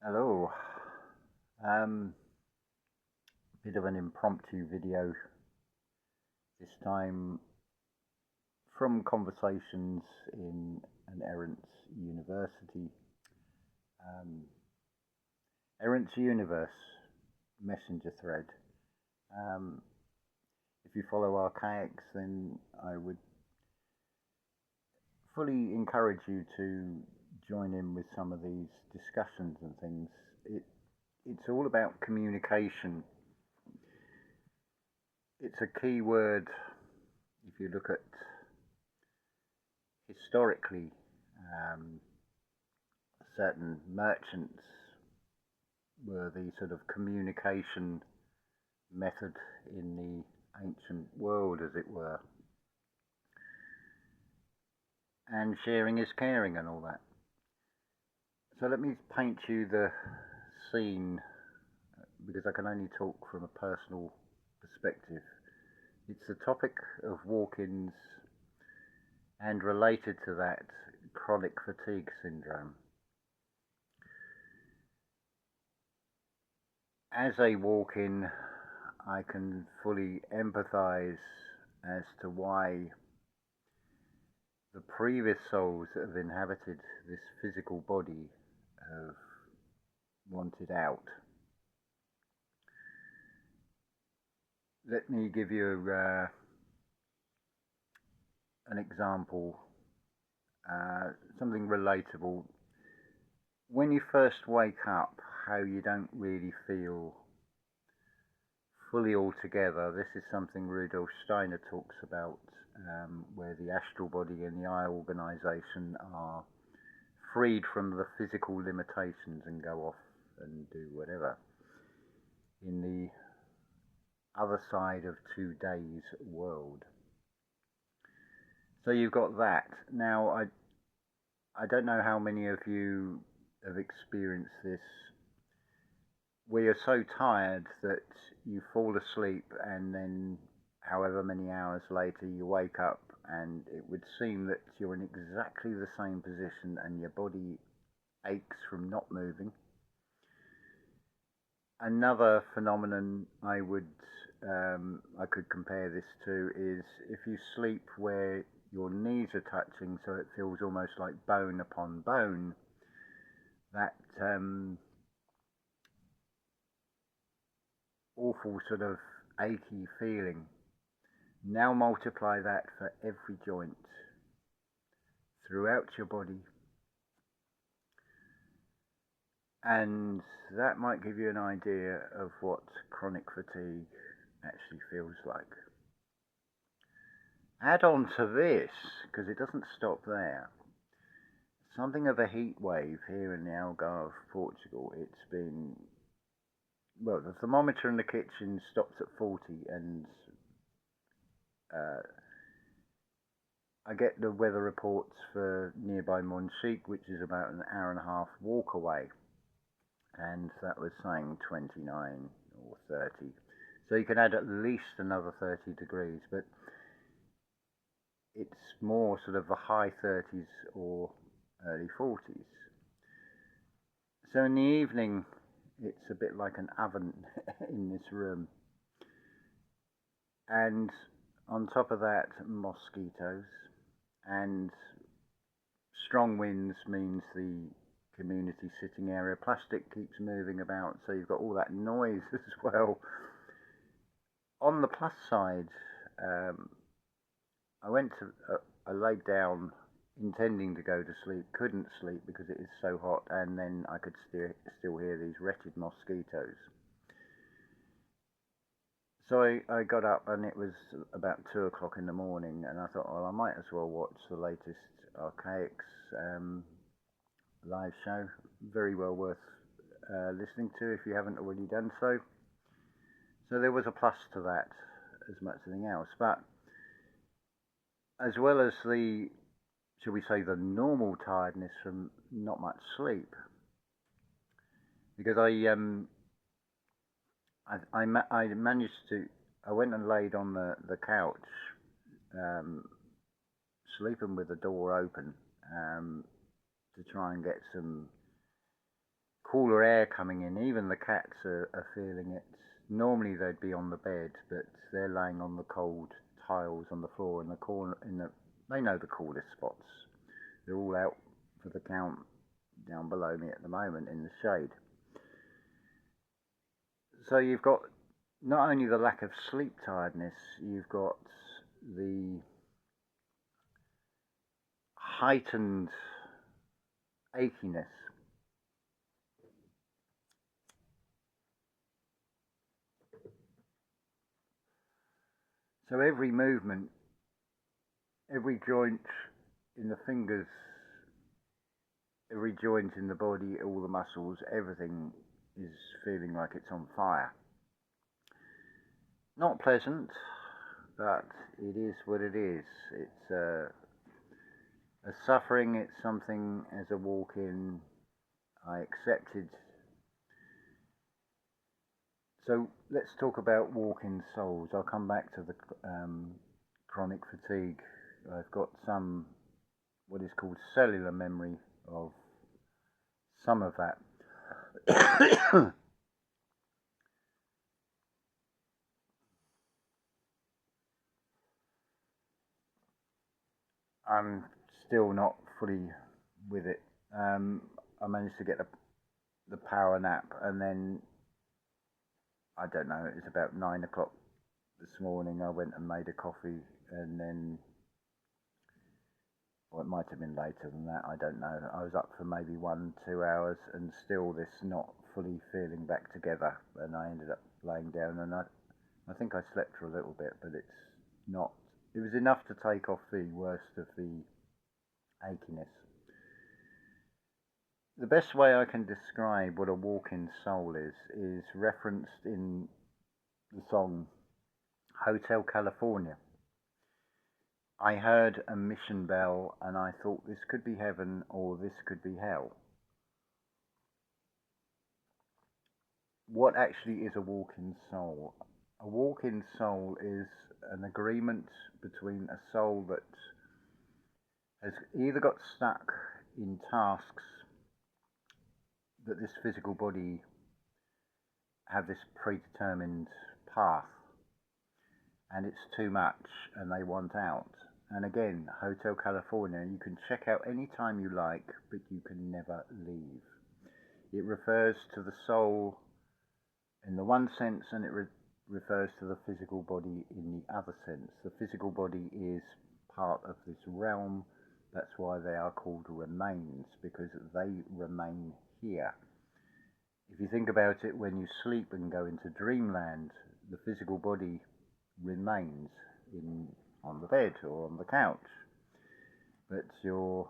Hello. Um, Bit of an impromptu video this time from conversations in an Errants University. Um, Errants Universe messenger thread. Um, if you follow Archaics, then I would fully encourage you to join in with some of these discussions and things. It's all about communication. It's a key word if you look at historically. um, Certain merchants were the sort of communication method in the ancient world, as it were, and sharing is caring and all that. So let me paint you the scene, because I can only talk from a personal perspective. It's the topic of walk-ins, and related to that, chronic fatigue syndrome. As a walk-in, I can fully empathize as to why the previous souls that have inhabited this physical body have wanted out. Let me give you an example, something relatable. When you first wake up, how you don't really feel fully all together. This is something Rudolf Steiner talks about, where the astral body and the eye organization are freed from the physical limitations and go off and do whatever in the other side of 2 days world. So you've got that. Now, I don't know how many of you have experienced this, where you're so tired that you fall asleep, and then however many hours later you wake up, and it would seem that you're in exactly the same position and your body aches from not moving. Another phenomenon I could compare this to is if you sleep where your knees are touching, so it feels almost like bone upon bone. That awful sort of achy feeling. Now multiply that for every joint throughout your body, and that might give you an idea of what chronic fatigue actually feels like. Add on to this, because it doesn't stop there, something of a heat wave here in the Algarve, Portugal. It's been, well, the thermometer in the kitchen stops at 40, and I get the weather reports for nearby Monchique, which is about an hour and a half walk away, and that was saying 29 or 30. So you can add at least another 30 degrees, but it's more sort of the high 30s or early 40s. So in the evening, it's a bit like an oven in this room. And on top of that, mosquitoes. And strong winds means the community sitting area plastic keeps moving about, so you've got all that noise as well. On the plus side, I laid down intending to go to sleep, couldn't sleep because it is so hot, and then I could still hear these wretched mosquitoes. So I got up, and it was about 2 o'clock in the morning, and I thought, well, I might as well watch the latest Archaics live show. Very well worth listening to if you haven't already done so. So there was a plus to that as much as anything else. But as well as the, shall we say, the normal tiredness from not much sleep, because I managed to, I went and laid on the couch, sleeping with the door open, to try and get some cooler air coming in. Even the cats are feeling it. Normally they'd be on the bed, but they're laying on the cold tiles on the floor in the corner. They know the coolest spots. They're all out for the count down below me at the moment in the shade. So you've got not only the lack of sleep tiredness, you've got the heightened achiness. So every movement, every joint in the fingers, every joint in the body, all the muscles, everything is feeling like it's on fire. Not pleasant, but it is what it is. It's a suffering. It's something as a walk-in I accepted. So let's talk about walk-in souls. I'll come back to the chronic fatigue. I've got some what is called cellular memory of some of that. I'm still not fully with it. I managed to get the power nap, and then I don't know. It was about 9 o'clock this morning. I went and made a coffee, and then, well, it might have been later than that. I don't know. I was up for maybe 1-2 hours, and still this not fully feeling back together. And I ended up laying down, and I think I slept for a little bit, but it's not. It was enough to take off the worst of the achiness. The best way I can describe what a walk-in soul is referenced in the song Hotel California. I heard a mission bell and I thought this could be heaven or this could be hell. What actually is a walk-in soul? A walk-in soul is an agreement between a soul that has either got stuck in tasks that this physical body have this predetermined path, and it's too much and they want out. And again, Hotel California, you can check out any time you like, but you can never leave. It refers to the soul in the one sense, and it refers to the physical body in the other sense. The physical body is part of this realm. That's why they are called remains, because they remain here. If you think about it, when you sleep and go into dreamland, the physical body remains on the bed or on the couch, but you're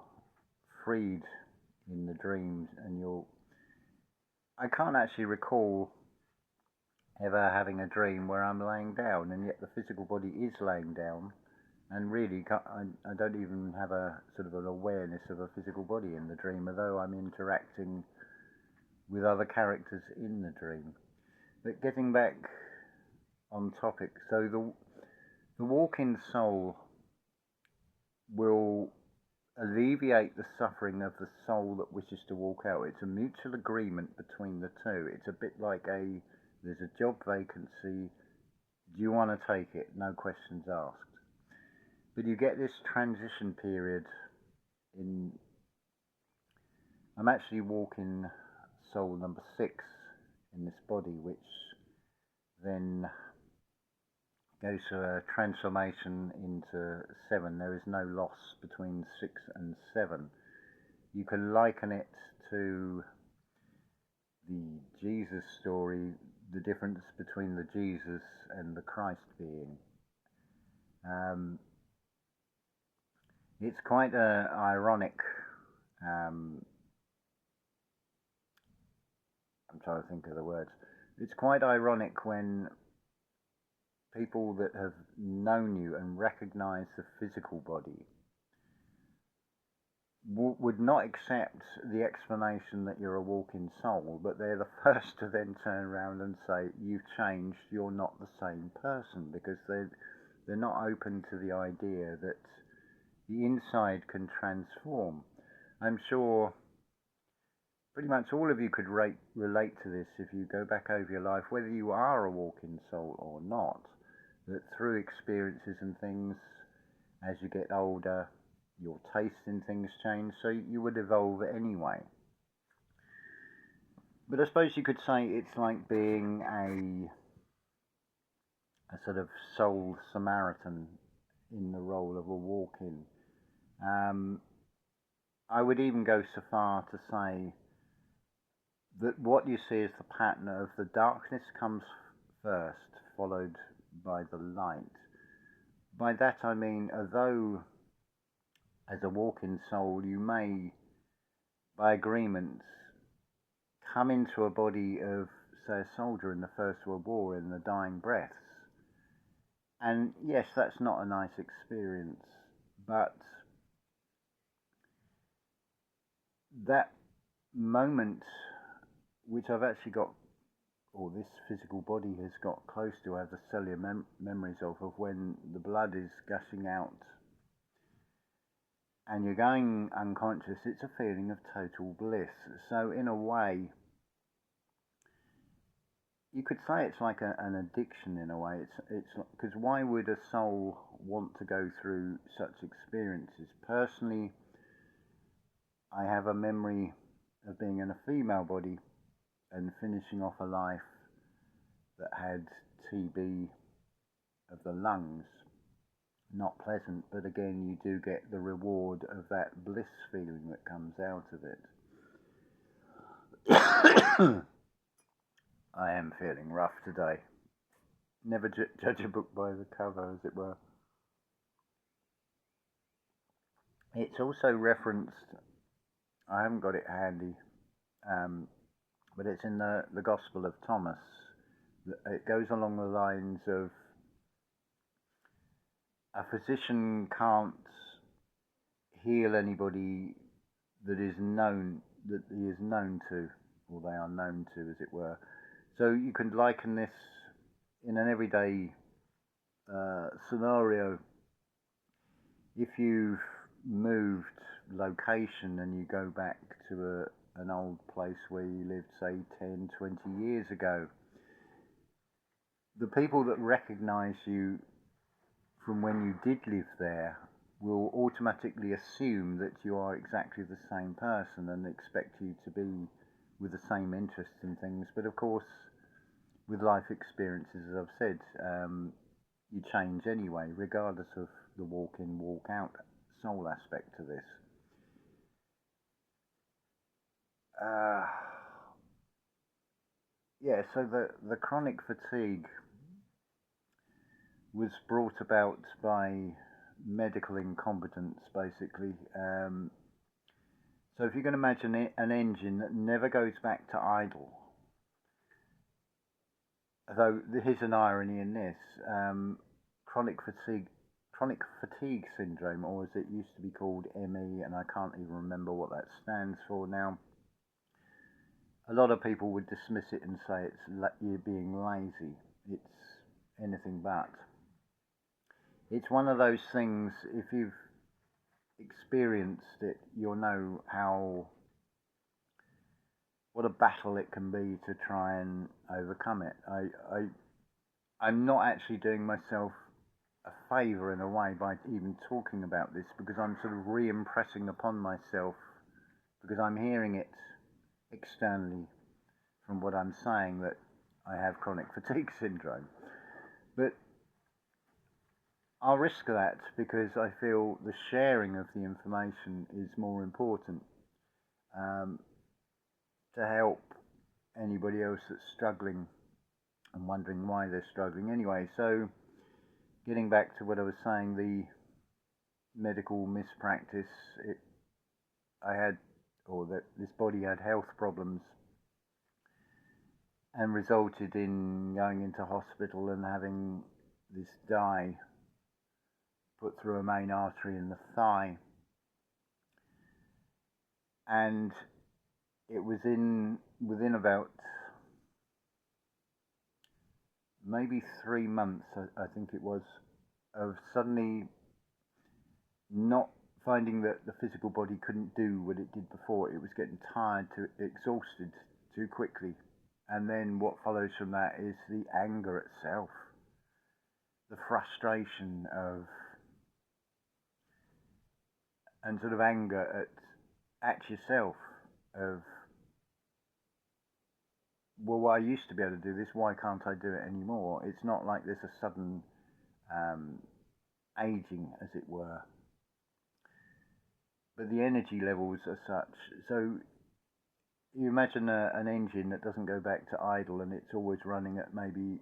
freed in the dreams, and I can't actually recall ever having a dream where I'm laying down, and yet the physical body is laying down, and really I don't even have a sort of an awareness of a physical body in the dream, although I'm interacting with other characters in the dream. But getting back on topic, so the walk-in soul will alleviate the suffering of the soul that wishes to walk out. It's a mutual agreement between the two. It's a bit like there's a job vacancy, do you want to take it? No questions asked. But you get this transition period I'm actually walking soul number 6 in this body, which then goes to a transformation into 7. There is no loss between 6 and 7. You can liken it to the Jesus story, the difference between the Jesus and the Christ being. It's quite ironic. I'm trying to think of the words. It's quite ironic when people that have known you and recognize the physical body would not accept the explanation that you're a walk-in soul, but they're the first to then turn around and say, you've changed, you're not the same person, because they're not open to the idea that the inside can transform. I'm sure pretty much all of you could relate to this if you go back over your life, whether you are a walking soul or not, that through experiences and things, as you get older, your taste in things change, so you would evolve anyway. But I suppose you could say it's like being a sort of soul Samaritan in the role of a walk-in. I would even go so far to say that what you see is the pattern of the darkness comes first, followed by the light. By that I mean, although as a walk-in soul you may, by agreement, come into a body of, say, a soldier in the First World War in the dying breaths, and yes, that's not a nice experience, but that moment which I've actually got, or this physical body has got close to, I have the cellular memories of when the blood is gushing out and you're going unconscious. It's a feeling of total bliss. So in a way, you could say it's like an addiction in a way. It's because why would a soul want to go through such experiences? Personally, I have a memory of being in a female body and finishing off a life that had TB of the lungs. Not pleasant, but again, you do get the reward of that bliss feeling that comes out of it. I am feeling rough today. Never judge a book by the cover, as it were. It's also referenced, I haven't got it handy, but it's in the Gospel of Thomas. It goes along the lines of, a physician can't heal anybody that he is known to, or they are known to, as it were. So you can liken this in an everyday scenario. If you've moved location and you go back to an old place where you lived, say, 10, 20 years ago, the people that recognize you from when you did live there will automatically assume that you are exactly the same person and expect you to be with the same interests and things. But of course, with life experiences, as I've said, you change anyway, regardless of the walk-in, walk-out soul aspect to this. Yeah, so the chronic fatigue was brought about by medical incompetence, basically. So if you can imagine an engine that never goes back to idle, though here's an irony in this, chronic fatigue syndrome, or as it used to be called, ME, and I can't even remember what that stands for now. A lot of people would dismiss it and say you're being lazy. It's anything but. It's one of those things, if you've experienced it, you'll know what a battle it can be to try and overcome it. I'm not actually doing myself a favour in a way by even talking about this, because I'm sort of re-impressing upon myself, because I'm hearing it externally from what I'm saying, that I have chronic fatigue syndrome. But I'll risk that because I feel the sharing of the information is more important to help anybody else that's struggling and wondering why they're struggling anyway. So getting back to what I was saying, the medical mispractice, this body had health problems and resulted in going into hospital and having this dye put through a main artery in the thigh. And it was within about maybe 3 months, I think it was, of suddenly not finding that the physical body couldn't do what it did before. It was getting tired, exhausted too quickly. And then what follows from that is the anger itself, the frustration of, and sort of anger at yourself of, well, I used to be able to do this, why can't I do it anymore? It's not like there's a sudden aging, as it were, but the energy levels are such. So you imagine an engine that doesn't go back to idle and it's always running at maybe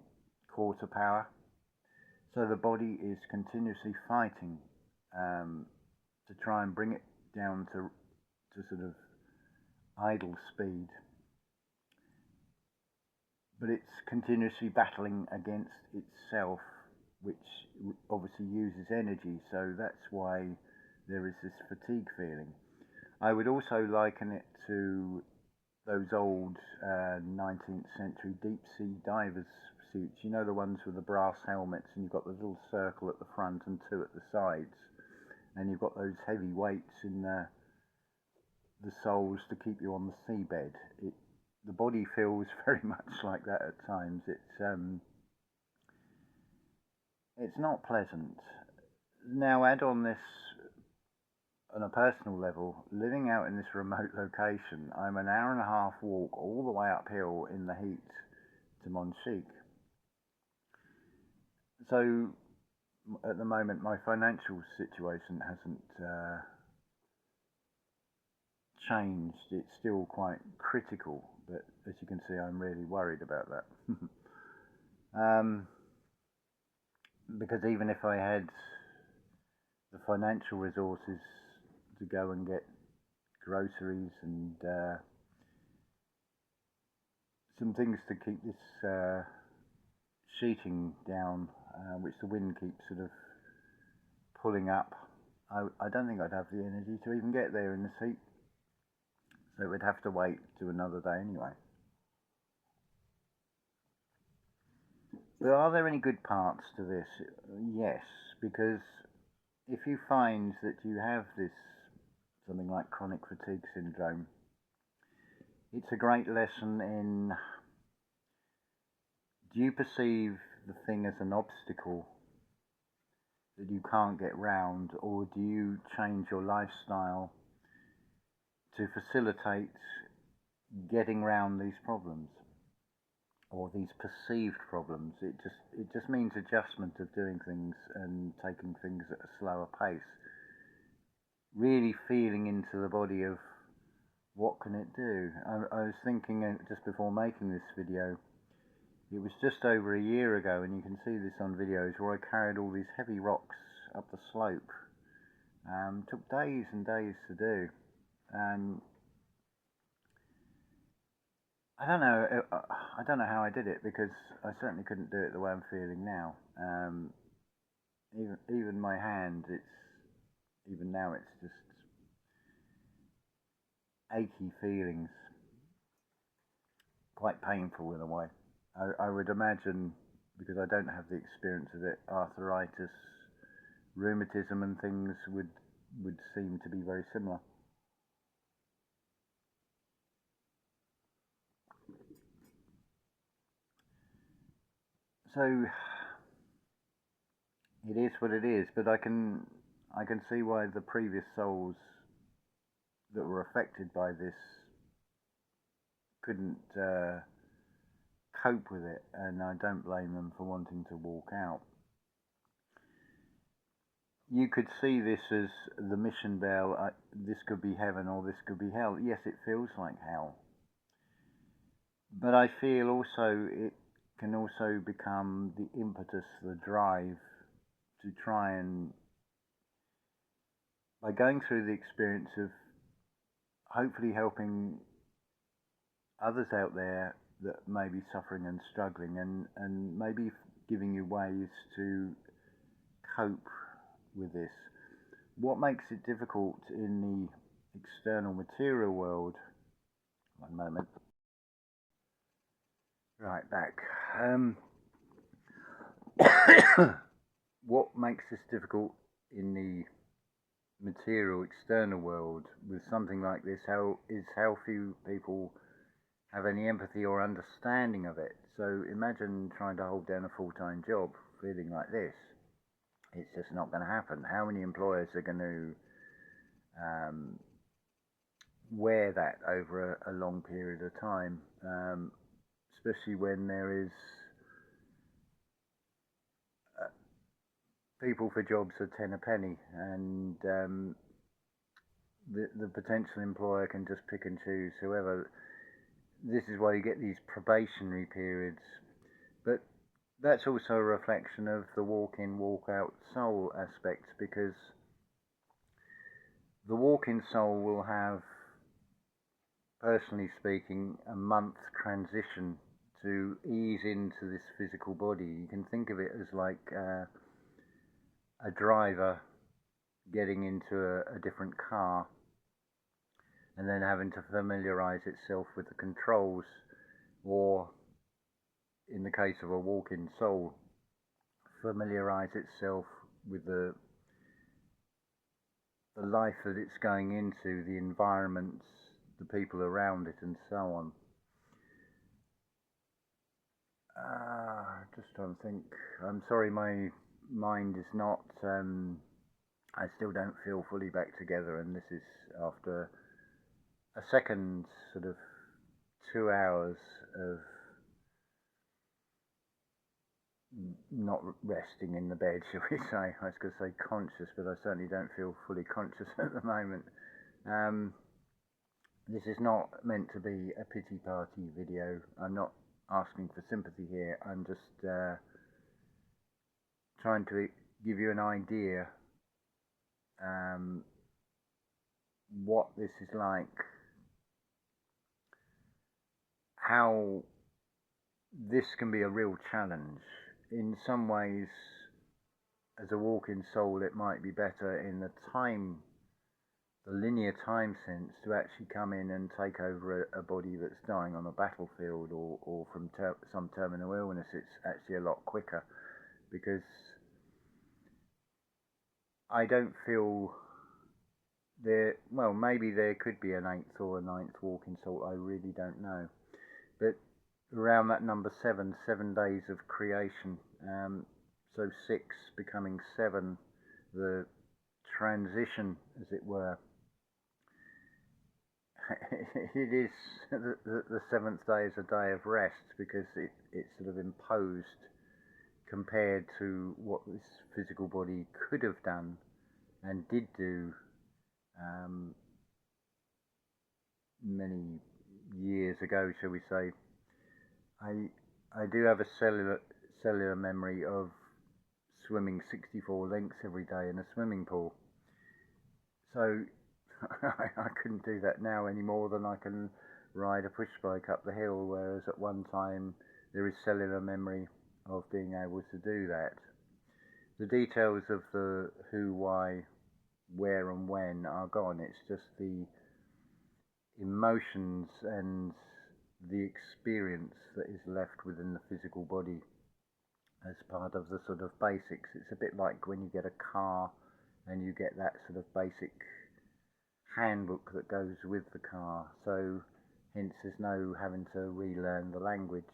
quarter power. So the body is continuously fighting to try and bring it down to sort of idle speed. But it's continuously battling against itself, which obviously uses energy, so that's why there is this fatigue feeling. I would also liken it to those old 19th century deep sea divers suits, you know, the ones with the brass helmets, and you've got the little circle at the front and two at the sides, and you've got those heavy weights in the soles to keep you on the seabed. The body feels very much like that at times. It's not pleasant. Now add on this on a personal level, living out in this remote location, I'm an hour and a half walk all the way uphill in the heat to Monchique. So at the moment my financial situation hasn't changed. It's still quite critical, but as you can see, I'm really worried about that. Because even if I had the financial resources to go and get groceries and some things to keep this sheeting down, which the wind keeps sort of pulling up, I don't think I'd have the energy to even get there in this heat. So we'd have to wait to another day anyway. But are there any good parts to this? Yes, because if you find that you have this, something like chronic fatigue syndrome, it's a great lesson in, do you perceive the thing as an obstacle that you can't get round, or do you change your lifestyle to facilitate getting round these problems or these perceived problems? It just means adjustment of doing things and taking things at a slower pace, really feeling into the body of what can it do. I was thinking just before making this video, it was just over a year ago, and you can see this on videos, where I carried all these heavy rocks up the slope. Took days and days to do. And I don't know how I did it, because I certainly couldn't do it the way I'm feeling now. Even my hand, even now it's just achy feelings, quite painful in a way. I would imagine, because I don't have the experience of it, arthritis, rheumatism and things would seem to be very similar. So it is what it is, but I can see why the previous souls that were affected by this couldn't cope with it, and I don't blame them for wanting to walk out. You could see this as the mission bell. This could be heaven or this could be hell. Yes, it feels like hell, but I feel also it can also become the impetus, the drive to try and, by going through the experience of hopefully helping others out there that may be suffering and struggling, and maybe giving you ways to cope with this. What makes it difficult in the external material world, one moment, right, back, what makes this difficult in the material external world with something like this, how few people have any empathy or understanding of it. So imagine trying to hold down a full-time job feeling like this. It's just not going to happen. How many employers are going to wear that over a long period of time, especially when there is people for jobs are 10 a penny, and the potential employer can just pick and choose whoever. This is why you get these probationary periods, but that's also a reflection of the walk-in, walk-out soul aspect, because the walk-in soul will have, personally speaking, a month transition to ease into this physical body. You can think of it as like a driver getting into a different car and then having to familiarize itself with the controls, or in the case of a walk-in soul, familiarize itself with the life that it's going into, the environments, the people around it, and so on. Just trying to think. I'm sorry, my mind is not. I still don't feel fully back together, and this is after a second sort of 2 hours of not resting in the bed, shall we say. I was going to say conscious, but I certainly don't feel fully conscious at the moment. This is not meant to be a pity party video. I'm not asking for sympathy here. I'm just trying to give you an idea what this is like, how this can be a real challenge. In some ways, as a walk-in soul, it might be better in the linear time sense, to actually come in and take over a body that's dying on a battlefield, or from some terminal illness. It's actually a lot quicker, because I don't feel there. Well, maybe there could be an 8th or a 9th walk-in soul, I really don't know. But around that number 7 days of creation, so 6 becoming 7, the transition, as it were. It is the 7th day is a day of rest, because it's sort of imposed compared to what this physical body could have done and did do many years ago, shall we say. I do have a cellular memory of swimming 64 lengths every day in a swimming pool. So I couldn't do that now any more than I can ride a push bike up the hill, whereas at one time there is cellular memory of being able to do that. The details of the who, why, where and when are gone. It's just the emotions and the experience that is left within the physical body as part of the sort of basics. It's a bit like when you get a car and you get that sort of basic handbook that goes with the car, so hence there's no having to relearn the language.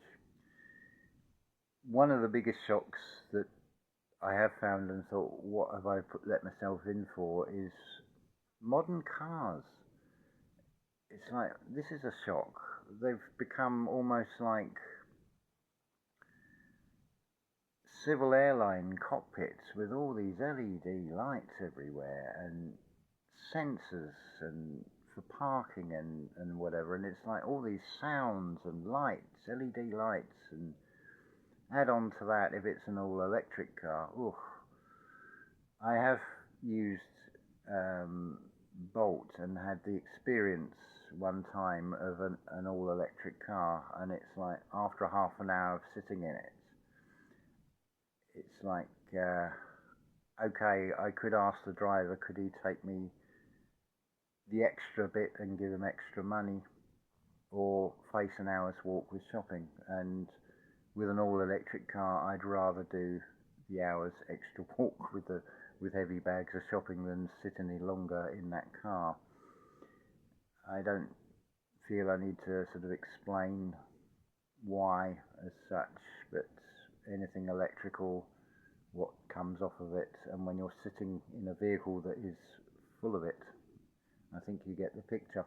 One of the biggest shocks that I have found and thought, what have I let myself in for, is modern cars. It's like, this is a shock. They've become almost like civil airline cockpits with all these LED lights everywhere and sensors and for parking and whatever, and it's like all these sounds and lights, LED lights, and add on to that if it's an all electric car. Oof. I have used Bolt and had the experience one time of an all electric car, and it's like after half an hour of sitting in it, it's like okay, I could ask the driver, could he take me the extra bit and give him extra money, or face an hour's walk with shopping. And with an all electric car, I'd rather do the hour's extra walk with the with heavy bags of shopping than sit any longer in that car. I don't feel I need to sort of explain why as such, but anything electrical, what comes off of it, and when you're sitting in a vehicle that is full of it, I think you get the picture.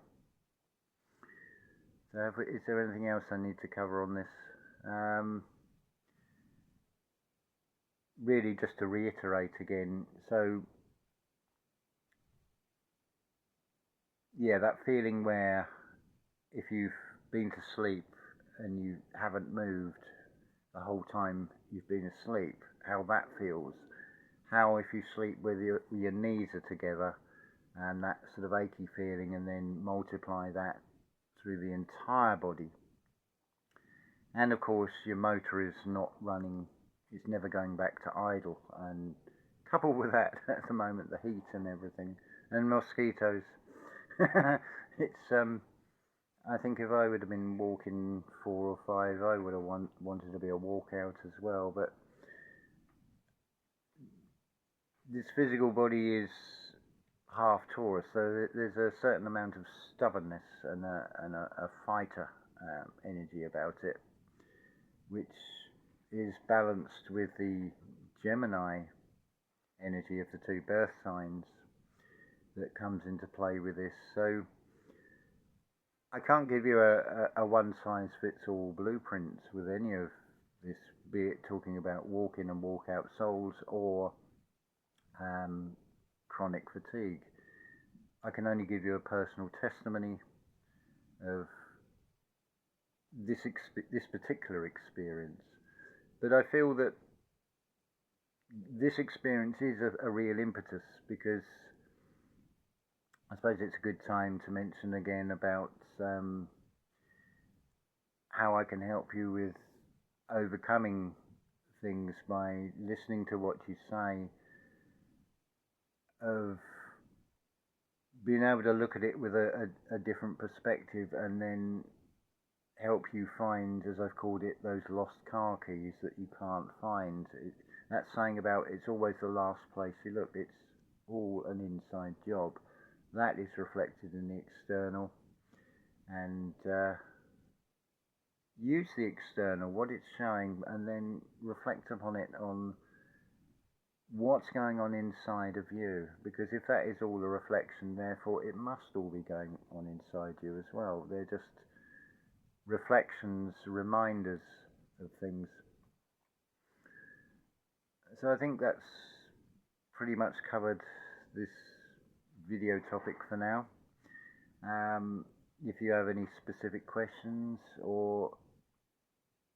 So is there anything else I need to cover on this? Really just to reiterate again, so yeah, that feeling where if you've been to sleep and you haven't moved the whole time you've been asleep, how that feels. How if you sleep with your knees are together and that sort of achy feeling, and then multiply that through the entire body. And of course your motor is not running, it's never going back to idle, and coupled with that at the moment the heat and everything and mosquitoes. It's I think if I would have been walking 4 or 5, I would have wanted to be a walkout as well. But this physical body is half Taurus, so there's a certain amount of stubbornness and a fighter energy about it, which is balanced with the Gemini energy of the 2 birth signs that comes into play with this. So I can't give you a one-size-fits-all blueprint with any of this, be it talking about walk-in and walk-out souls or chronic fatigue. I can only give you a personal testimony of this particular experience. But I feel that this experience is a real impetus, because I suppose it's a good time to mention again about how I can help you with overcoming things by listening to what you say, of being able to look at it with a different perspective, and then help you find, as I've called it, those lost car keys that you can't find. That saying about it's always the last place you look, it's all an inside job. That is reflected in the external, and use the external, what it's showing, and then reflect upon it on what's going on inside of you, because if that is all a reflection, therefore it must all be going on inside you as well. They're just reflections, reminders of things. So I think that's pretty much covered this video topic for now. If you have any specific questions, or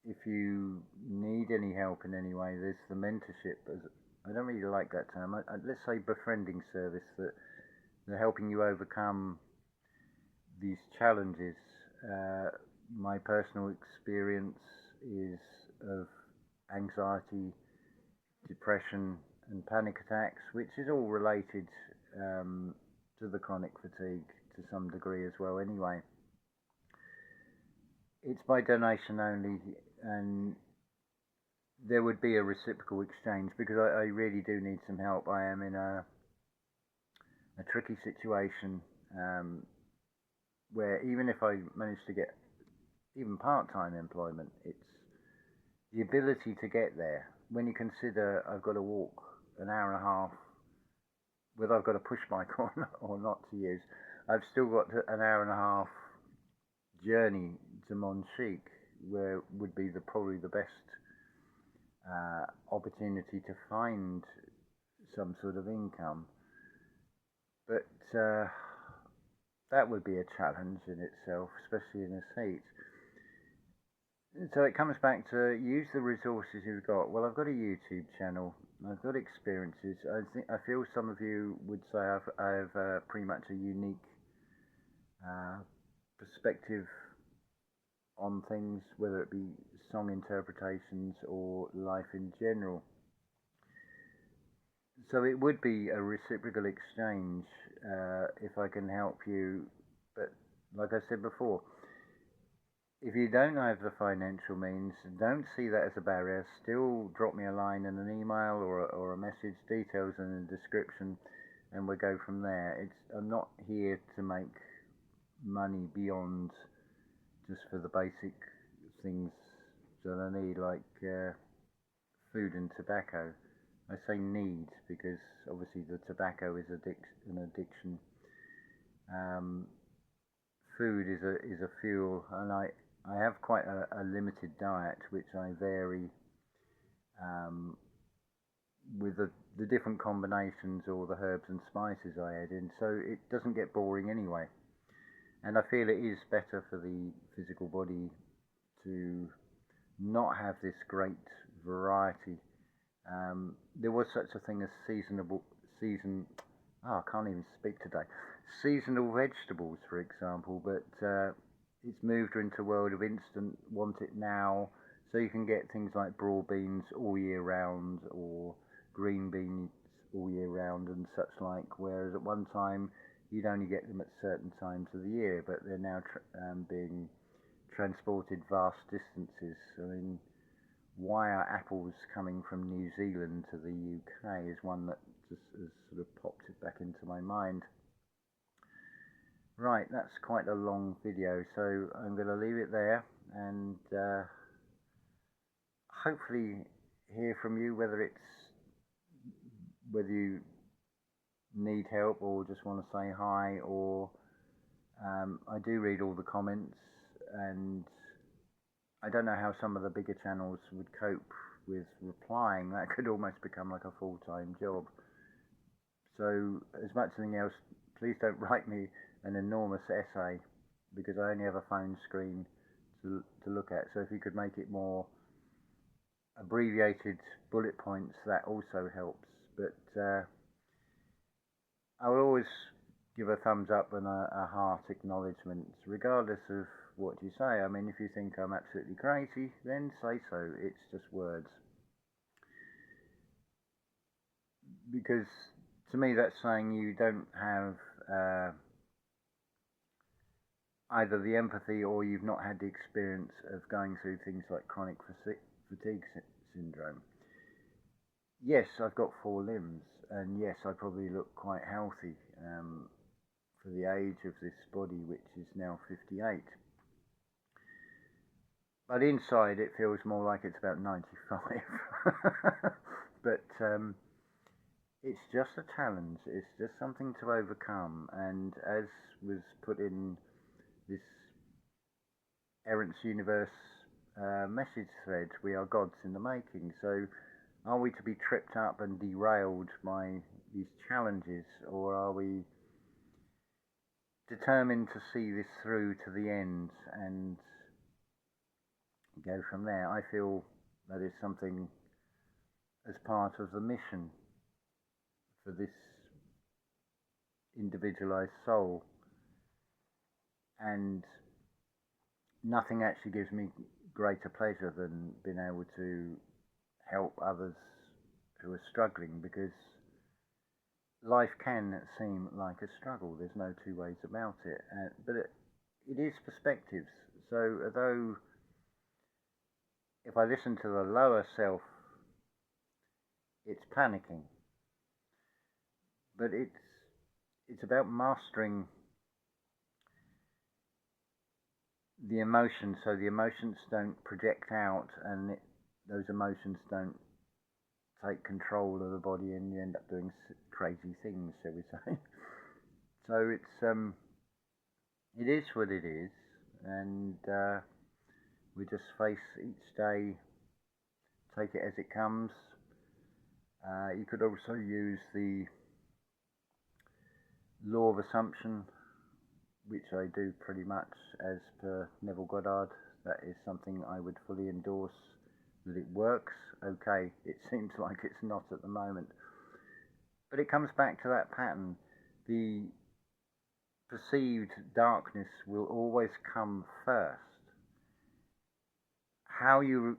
if you need any help in any way, there's the mentorship. I don't really like that term. Let's say befriending service, that they're helping you overcome these challenges. My personal experience is of anxiety, depression and panic attacks, which is all related to the chronic fatigue to some degree as well anyway. It's by donation only, and there would be a reciprocal exchange, because I really do need some help. I am in a tricky situation where even if I manage to get even part-time employment, it's the ability to get there. When you consider I've got to walk an hour and a half, whether I've got a push bike or not to use, I've still got an hour and a half journey to Monchique, where would be probably the best opportunity to find some sort of income. But that would be a challenge in itself, especially in this heat. So it comes back to use the resources you've got. Well, I've got a YouTube channel, I've got experiences. I feel some of you would say I have pretty much a unique perspective on things, whether it be song interpretations or life in general. So it would be a reciprocal exchange if I can help you. But like I said before, if you don't have the financial means, don't see that as a barrier. Still drop me a line in an email or a message, details in the description, and we'll go from there. I'm not here to make money beyond just for the basic things that I need, like food and tobacco. I say need because obviously the tobacco is an addiction. Um, Food is a fuel, and I have quite a limited diet, which I vary um, with the different combinations or the herbs and spices I add in, so it doesn't get boring anyway. And I feel it is better for the physical body to not have this great variety. There was such a thing as season. Oh, I can't even speak today. Seasonal vegetables, for example, but it's moved into a world of instant, want it now. So you can get things like broad beans all year round, or green beans all year round, and such like. Whereas at one time you'd only get them at certain times of the year, but they're now being transported vast distances. I mean, why are apples coming from New Zealand to the UK is one that just has sort of popped it back into my mind. Right, that's quite a long video, so I'm going to leave it there and hopefully hear from you, whether you need help or just want to say hi, or I do read all the comments, and I don't know how some of the bigger channels would cope with replying. That could almost become like a full-time job. So, as much as anything else, please don't write me an enormous essay, because I only have a phone screen to look at. So if you could make it more abbreviated bullet points, that also helps. But I will always give a thumbs up and a heart acknowledgement, regardless of what you say. I mean, if you think I'm absolutely crazy, then say so. It's just words. Because to me, that's saying you don't have either the empathy, or you've not had the experience of going through things like chronic fatigue syndrome. Yes, I've got 4 limbs, and yes, I probably look quite healthy for the age of this body, which is now 58. But inside it feels more like it's about 95. But it's just a challenge. It's just something to overcome. And as was put in this Errants Universe message thread, we are gods in the making. So are we to be tripped up and derailed by these challenges, or are we determined to see this through to the end and go from there? I feel that is something as part of the mission for this individualized soul, and nothing actually gives me greater pleasure than being able to help others who are struggling, because life can seem like a struggle. There's no two ways about it. But it is perspectives. So although if I listen to the lower self, it's panicking. But it's about mastering the emotions, so the emotions don't project out, and those emotions don't take control of the body, and you end up doing crazy things, shall we say. So it is what it is, and we just face each day, take it as it comes. You could also use the law of assumption, which I do pretty much as per Neville Goddard. That is something I would fully endorse, that it works. Okay, it seems like it's not at the moment. But it comes back to that pattern. The perceived darkness will always come first. How you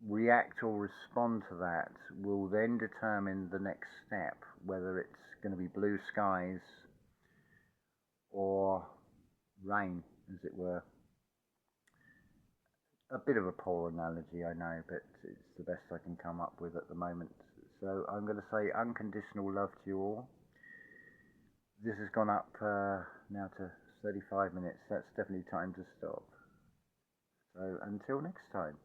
react or respond to that will then determine the next step, whether it's going to be blue skies or rain, as it were. a bit of a poor analogy, I know, but it's the best I can come up with at the moment. So I'm going to say unconditional love to you all. This has gone up now to 35 minutes. That's definitely time to stop. So until next time.